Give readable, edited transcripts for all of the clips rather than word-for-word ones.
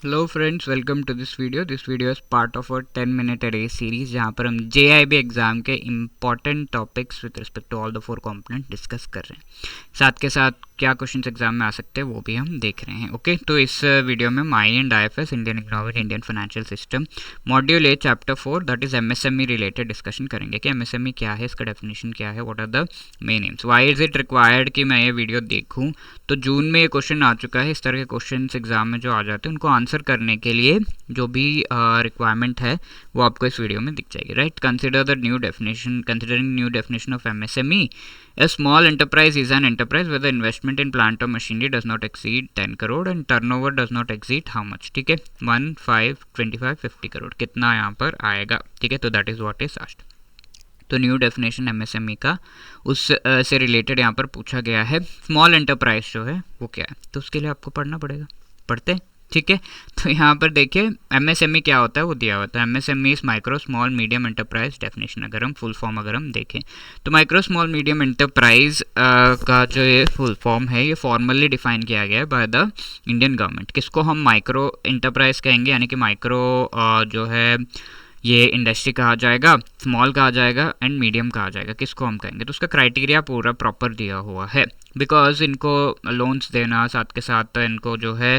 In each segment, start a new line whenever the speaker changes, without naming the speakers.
Hello friends, welcome to this video. This video is part of our 10 minute अरे series, जहाँ पर हम JIB exam के important topics with respect to all the 4 component discuss कर रहे हैं। साथ के साथ क्या क्वेश्चंस एग्जाम में आ सकते हैं वो भी हम देख रहे हैं। ओके, तो इस वीडियो में my and IFS, Indian economic, Indian financial system, module A chapter 4 that is MSME related discussion करेंगे कि MSME क्या है, इसका डेफिनेशन क्या है, what are the main aims, why is it required कि मैं ये वीडियो देखूँ। तो जून में ये क्वेश्चन आ चुका है। इस तरह के क्वेश्चन एग्जाम में जो आ जाते हैं उनको आंसर करने के लिए जो भी रिक्वायरमेंट है वो आपको इस वीडियो में दिख जाएगी। Right, consider the new definition, considering new definition of MSME, a small enterprise is an enterprise where the investment in plant or machinery does not exceed 10 crore and turnover does not exceed how much। ठीक है, 1, 5, 25, 50 करोड़ कितना यहाँ पर आएगा। ठीक है, तो that is what is asked. तो न्यू डेफिनेशन MSME का उस से रिलेटेड यहाँ पर पूछा गया है। स्मॉल एंटरप्राइज जो है वो क्या है, तो उसके लिए आपको पढ़ना पड़ेगा, पढ़ते हैं। ठीक है, तो यहाँ पर देखिए MSME क्या होता है वो दिया होता है। MSME is micro small medium enterprise definition. अगर हम फुल फॉर्म अगर हम देखें तो माइक्रो स्मॉल मीडियम एंटरप्राइज का जो ये फुल फॉर्म है ये फॉर्मली डिफाइन किया गया है बाय द इंडियन गवर्नमेंट। किसको हम माइक्रो एंटरप्राइज कहेंगे, यानी कि माइक्रो जो है ये इंडस्ट्री कहा जाएगा, स्मॉल कहा जाएगा एंड मीडियम कहा जाएगा। किसको हम कहेंगे, तो उसका क्राइटेरिया पूरा प्रॉपर दिया हुआ है। बिकॉज इनको लोन्स देना, साथ के साथ इनको जो है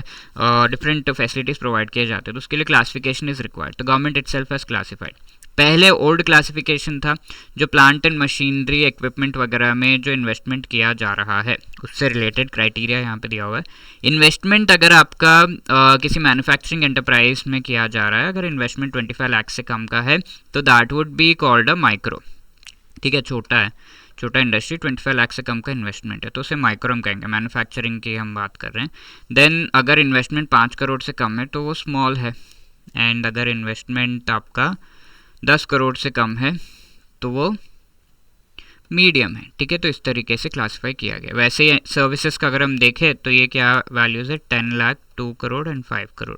डिफरेंट फैसिलिटीज़ प्रोवाइड किए जाते हैं, तो उसके लिए क्लासिफिकेशन इज़ रिक्वायर्ड। तो गवर्नमेंट इटसेल्फ हैज़ क्लासिफाइड। पहले ओल्ड क्लासिफिकेशन था जो प्लांट एंड मशीनरी इक्विपमेंट वगैरह में जो इन्वेस्टमेंट किया जा रहा है उससे रिलेटेड क्राइटेरिया यहाँ पे दिया हुआ है। इन्वेस्टमेंट अगर आपका किसी मैन्युफैक्चरिंग एंटरप्राइज में किया जा रहा है, अगर इन्वेस्टमेंट 25 लाख से कम का है तो that would be called a micro. ठीक है, छोटा है, छोटा इंडस्ट्री, 25 लाख से कम का इन्वेस्टमेंट है तो उसे माइक्रो हम कहेंगे। मैन्युफैक्चरिंग की हम बात कर रहे हैं। देन अगर इन्वेस्टमेंट 5 करोड़ से कम है तो वो स्मॉल है, एंड अगर इन्वेस्टमेंट आपका 10 करोड़ से कम है तो वो मीडियम है। ठीक है, तो इस तरीके से क्लासिफाई किया गया। वैसे सर्विसेज का अगर हम देखें तो ये क्या वैल्यूज़ है, 10 लाख, 2 करोड़ एंड 5 करोड़।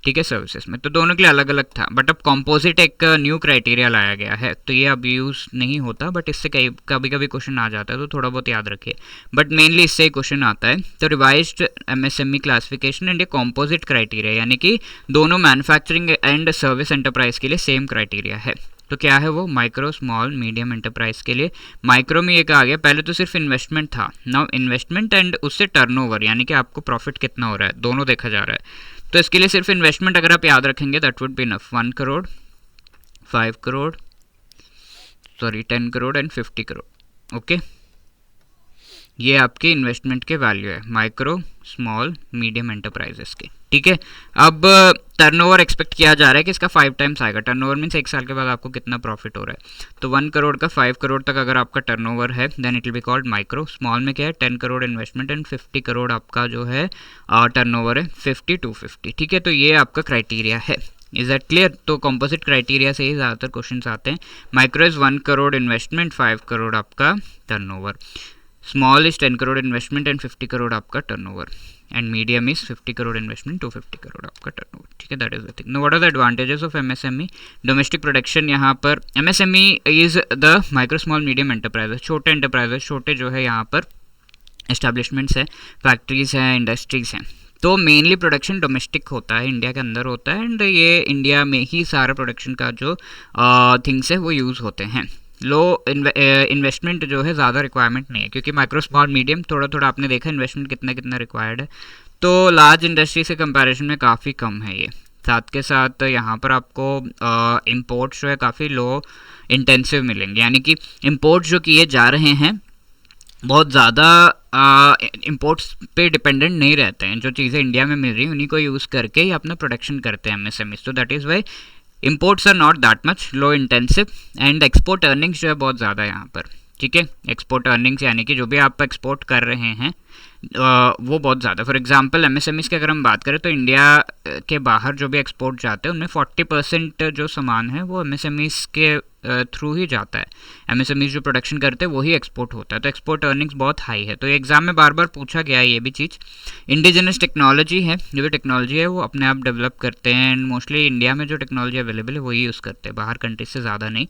ठीक है, सर्विसेज में तो दोनों के लिए अलग अलग था, बट अब कॉम्पोजिट एक न्यू क्राइटेरिया लाया गया है तो ये अब यूज़ नहीं होता, बट इससे कभी कभी क्वेश्चन आ जाता है तो थोड़ा बहुत याद रखिए, बट मेनली इससे ही क्वेश्चन आता है। तो रिवाइज्ड MSME क्लासिफिकेशन एंड ये कॉम्पोजिट क्राइटेरिया, यानी कि दोनों मैन्युफैक्चरिंग एंड सर्विस एंटरप्राइज के लिए सेम क्राइटेरिया है। तो क्या है वो, माइक्रो स्मॉल मीडियम एंटरप्राइज के लिए माइक्रो में ये कहा गया, पहले तो सिर्फ इन्वेस्टमेंट था, नाउ इन्वेस्टमेंट एंड उससे टर्नओवर, यानी कि आपको प्रॉफिट कितना हो रहा है, दोनों देखा जा रहा है। तो इसके लिए सिर्फ इन्वेस्टमेंट अगर आप याद रखेंगे that would be enough. 1 crore, 5 crore, 10 crore and 50 crore. Okay, ये आपके इन्वेस्टमेंट के वैल्यू है माइक्रो स्मॉल मीडियम एंटरप्राइजेस के। ठीक है, अब टर्नओवर एक्सपेक्ट किया जा रहा है कि इसका 5 टाइम्स आएगा। टर्नओवर मीन्स 1 साल के बाद आपको कितना प्रॉफिट हो रहा है। तो 1 करोड़ का 5 करोड़ तक अगर आपका टर्नओवर है then it will be called micro. Small में क्या है, 10 करोड़ इन्वेस्टमेंट एंड 50 करोड़ आपका जो है टर्नओवर है, 50 to 50। ठीक है, तो ये आपका क्राइटेरिया है। Is that clear. तो कंपोजिट क्राइटेरिया से ही ज़्यादातर क्वेश्चन आते हैं। Micro is 1 crore investment, 5 crore आपका turnover. Small is 10 crore investment and 50 crore आपका turnover, and medium is 50 crore investment to 50 crore आपका टर्नओवर। ठीक है, that is the thing. No, what are the advantages of MSME domestic production. यहाँ पर MSME is the micro small medium enterprises, छोटे enterprises, छोटे जो है यहाँ पर एस्टेब्लिशमेंट्स हैं, फैक्ट्रीज हैं, इंडस्ट्रीज हैं। तो मेनली प्रोडक्शन डोमेस्टिक होता है, इंडिया के अंदर होता है, एंड ये इंडिया में ही सारा प्रोडक्शन का जो थिंग्स है वो यूज़ होते हैं। लो इन्वेस्टमेंट जो है ज़्यादा रिक्वायरमेंट नहीं है, क्योंकि माइक्रो स्मॉल मीडियम थोड़ा थोड़ा आपने देखा इन्वेस्टमेंट कितना कितना रिक्वायर्ड है, तो लार्ज इंडस्ट्री से कंपैरिजन में काफ़ी कम है ये। साथ के साथ यहाँ पर आपको इंपोर्ट्स जो है काफ़ी लो इंटेंसिव मिलेंगे, यानी कि इंपोर्ट्स जो किए जा रहे हैं बहुत ज़्यादा इंपोर्ट्स पे डिपेंडेंट नहीं रहते हैं। जो चीज़ें इंडिया में मिल रही हैं उन्हीं को यूज़ करके ही अपना प्रोडक्शन करते हैं MSME। तो that is why imports are not that much low intensive, and export earnings जो है बहुत ज़्यादा है यहाँ पर। ठीक है, एक्सपोर्ट अर्निंग्स यानी कि जो भी आप एक्सपोर्ट कर रहे हैं वो बहुत ज़्यादा। फॉर एग्जांपल MSMEs की अगर हम बात करें तो इंडिया के बाहर जो भी एक्सपोर्ट जाते हैं उनमें 40% जो सामान है वो MSMEs के थ्रू ही जाता है। MSMEs जो प्रोडक्शन करते हैं वही एक्सपोर्ट होता है, तो एक्सपोर्ट अर्निंग्स बहुत हाई है। तो एग्जाम में बार बार पूछा गया है ये भी चीज़। इंडिजिनस टेक्नोलॉजी है, जो भी टेक्नोलॉजी है वो अपने आप डेवलप करते हैं, एंड मोस्टली इंडिया में जो टेक्नोलॉजी अवेलेबल है वही यूज़ करते हैं, बाहर कंट्रीज से ज़्यादा नहीं।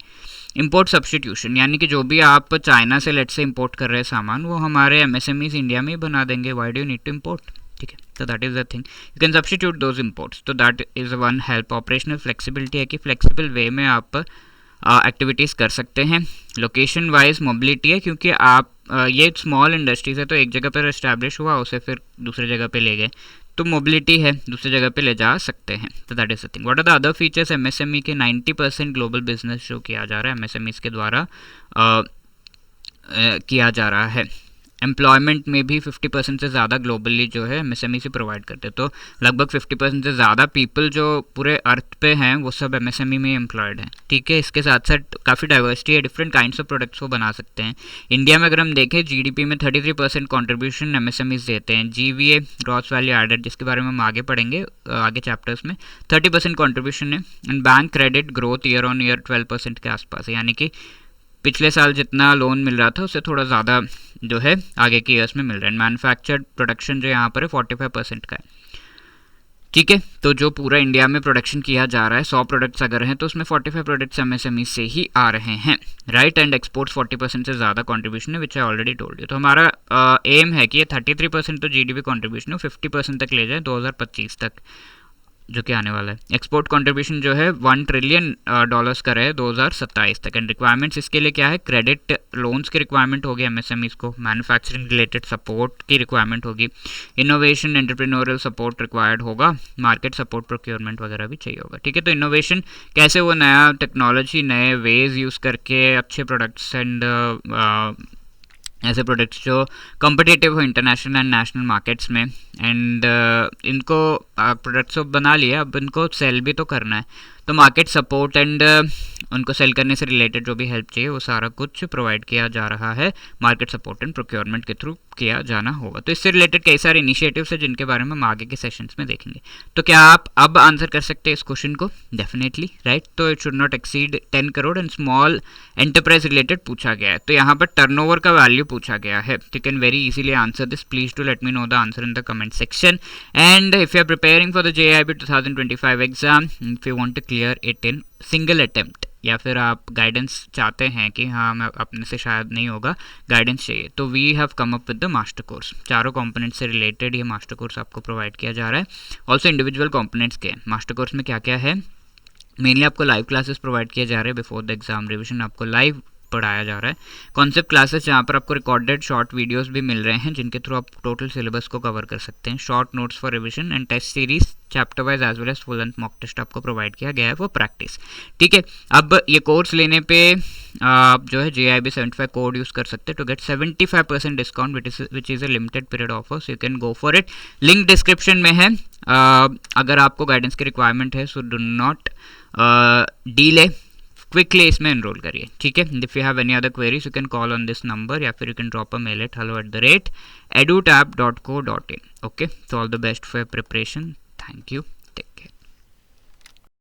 इंपोर्ट सब्सटीट्यूशन, यानी कि जो भी आप चाइना से लेट से इंपोर्ट कर रहे हैं सामान वो हमारे MSMEs इंडिया में ही बना देंगे। Why do you need to import. ठीक है, so that is the thing, you can substitute those imports, तो that is one help. Operational flexibility है कि फ्लेक्सिबल वे में आप एक्टिविटीज़ कर सकते हैं. लोकेशन वाइज मोबिलिटी है, क्योंकि आप ये स्मॉल इंडस्ट्रीज है तो एक जगह पर इस्टेब्लिश हुआ, उसे फिर दूसरी जगह पे ले गए, तो मोबिलिटी है, दूसरी जगह पे ले जा सकते हैं. तो that is the thing. What are the other features? MSME के 90% ग्लोबल बिजनेस जो किया जा रहा है एमएसएमई के द्वारा किया जा रहा है. एम्प्लॉयमेंट में भी 50% से ज़्यादा ग्लोबली जो है एमएसएमई से प्रोवाइड करते हैं. तो लगभग 50% से ज़्यादा पीपल जो पूरे अर्थ पे हैं वो सब एमएसएमई में एम्प्लॉयड हैं. ठीक है, इसके साथ साथ काफ़ी डाइवर्सिटी है, डिफरेंट काइंड्स ऑफ प्रोडक्ट्स वो बना सकते हैं. इंडिया में अगर हम देखें जीडीपी में 33% कॉन्ट्रीब्यूशन एमएसएमईज देते हैं. जीवीए ग्रॉस वैल्यू एडेड, जिसके बारे में हम आगे पढ़ेंगे आगे चैप्टर्स में, 30% कॉन्ट्रीब्यूशन है. And bank credit growth year on year 12% के आसपास है, यानी कि पिछले साल जितना लोन मिल रहा था उससे थोड़ा ज़्यादा जो है आगे के ईयर्स में मिल रहा है. मैन्युफैक्चर्ड प्रोडक्शन जो यहाँ पर है 45% का है. ठीक है, तो जो पूरा इंडिया में प्रोडक्शन किया जा रहा है 100 प्रोडक्ट्स अगर हैं तो उसमें 45 प्रोडक्ट्स एमएसएमई से ही आ रहे हैं, राइट. एंड एक्सपोर्ट्स 40% से ज़्यादा कंट्रीब्यूशन है, विच आई ऑलरेडी टोल्ड यू. तो हमारा एम है कि ये 33% तो जीडीपी कंट्रीब्यूशन है 50% तक ले जाए 2025 तक, जो कि आने वाला है. एक्सपोर्ट कंट्रीब्यूशन जो है $1 ट्रिलियन का रहे 2027 तक. एंड रिक्वायरमेंट्स इसके लिए क्या है? क्रेडिट लोन्स की रिक्वायरमेंट होगी एमएसएमईज को, मैन्युफैक्चरिंग रिलेटेड सपोर्ट की रिक्वायरमेंट होगी, इनोवेशन एंटरप्रेन्योरियल सपोर्ट रिक्वायर्ड होगा, मार्केट सपोर्ट प्रोक्योरमेंट वगैरह भी चाहिए होगा. ठीक है, तो इनोवेशन कैसे, वो नया टेक्नोलॉजी नए वेज यूज़ करके अच्छे प्रोडक्ट्स एंड ऐसे प्रोडक्ट्स जो कॉम्पिटिटिव हो इंटरनेशनल एंड नेशनल मार्केट्स में. एंड इनको प्रोडक्ट्स बना लिया, अब इनको सेल भी तो करना है, तो मार्केट सपोर्ट एंड उनको सेल करने से रिलेटेड जो भी हेल्प चाहिए वो सारा कुछ प्रोवाइड किया जा रहा है, मार्केट सपोर्ट एंड प्रोक्योरमेंट के थ्रू किया जाना होगा. तो इससे रिलेटेड कई सारे इनिशिएटिव्स हैं जिनके बारे में हम आगे के सेशंस में देखेंगे. तो क्या आप अब आंसर कर सकते हैं इस क्वेश्चन को? Definitely, right. तो it should not exceed 10 crore and small enterprise related पूछा गया है. तो यहाँ पर टर्नओवर का वैल्यू पूछा गया है. You can very easily answer this. Please to let me know the answer in the comment section. And if you are preparing for the JIB 2025 exam, if you want to clear it in single attempt, या फिर आप guidance चाहते हैं कि हाँ मैं अपने से शायद नहीं होगा, गाइडेंस चाहिए, तो we have come up with the master course. चारों कंपोनेंट्स से रिलेटेड ये मास्टर कोर्स आपको प्रोवाइड किया जा रहा है. ऑल्सो इंडिविजुअल कंपोनेंट्स के मास्टर कोर्स में क्या क्या है, मेनली आपको लाइव क्लासेस प्रोवाइड किए जा रहे हैं. बिफोर द एग्जाम रिविजन आपको लाइव पढ़ाया जा रहा है. कॉन्सेप्ट क्लासेस जहाँ पर आपको रिकॉर्डेड शॉर्ट वीडियोस भी मिल रहे हैं जिनके थ्रू आप टोटल सिलेबस को कवर कर सकते हैं. Short notes for revision and test series chapter wise as well as full and mock test आपको प्रोवाइड किया गया है फॉर प्रैक्टिस. ठीक है, अब ये कोर्स लेने पे आप जो है JIB 75 कोड यूज़ कर सकते हैं to get 75% discount which is a limited period offer, so you can go for it. Link description में है. अगर आपको गाइडेंस की रिक्वायरमेंट है so do not delay, quickly इसमें एनरोल करिए. ठीक है, if you have any other queries you can call on this number, या फिर you can drop a mail at hello@edutab.co.in. Okay, so all the best for your preparation. Thank you.